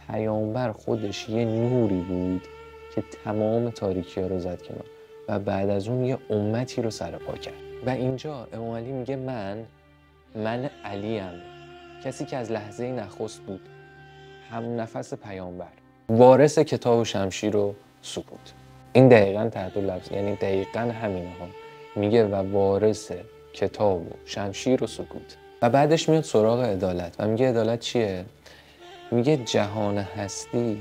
پیامبر خودش یه نوری بود که تمام تاریکی ها رو زد کنار و بعد از اون یه امتی رو سرپا کرد. و اینجا امام علی میگه من علیم، کسی که از لحظه نخست بود، هم نفس پیامبر، وارث کتاب و شمشیر و سکوت. این دقیقاً تحت لفظ، یعنی دقیقاً همینه ها. میگه و وارث کتاب و شمشیر و سکوت. و بعدش میاد سراغ عدالت و میگه عدالت چیه؟ میگه جهان هستی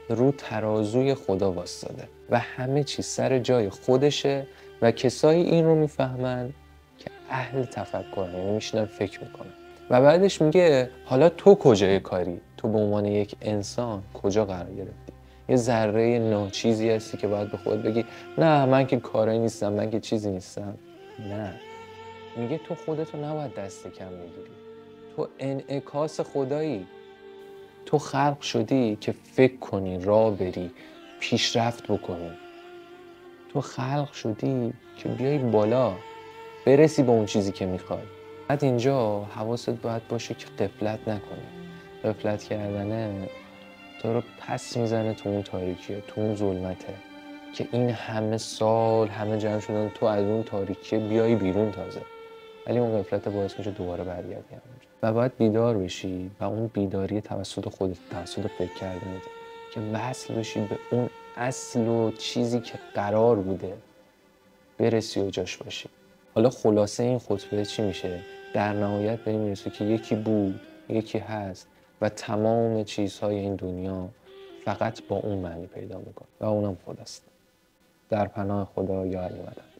رو ترازوی خدا واسطاده و همه چیز سر جای خودشه و کسایی این رو میفهمن که اهل تفکرن، یعنی میشنن فکر میکنن. و بعدش میگه حالا تو کجای کاری؟ تو به عنوان یک انسان کجا قرار گرفتی؟ یه ذره ناچیزی هستی که باید به خودت بگی نه من که کاری نیستم، من که چیزی نیستم. نه، میگه تو خودتو نباید دست کم بگیری، تو انعکاس خدایی. تو خلق شدی که فکر کنی، راه بری، پیشرفت بکنی. تو خلق شدی که بیای بالا، برسی به اون چیزی که میخوای. بعد اینجا حواست باید باشه که غفلت نکنی. غفلت کردنه تو رو پس میزنه تو اون تاریکیه، تو اون ظلمته که این همه سال همه جمع شدن تو از اون تاریکیه بیای بیرون تازه. ولی اون غفلت باعث میشه دوباره برگردی همونجا. و باید بیدار بشی و اون بیداری توسط خودت، توسط فکر کردنت، که وصل بشی به اون اصل و چیزی که قرار بوده برسی و جاش باشی. حالا خلاصه این خطبه چی میشه؟ در نهایت به این میرسه که یکی بود، یکی هست و تمام چیزهای این دنیا فقط با اون معنی پیدا میکنه و اونم خداست. در پناه خدا یا علی مدد.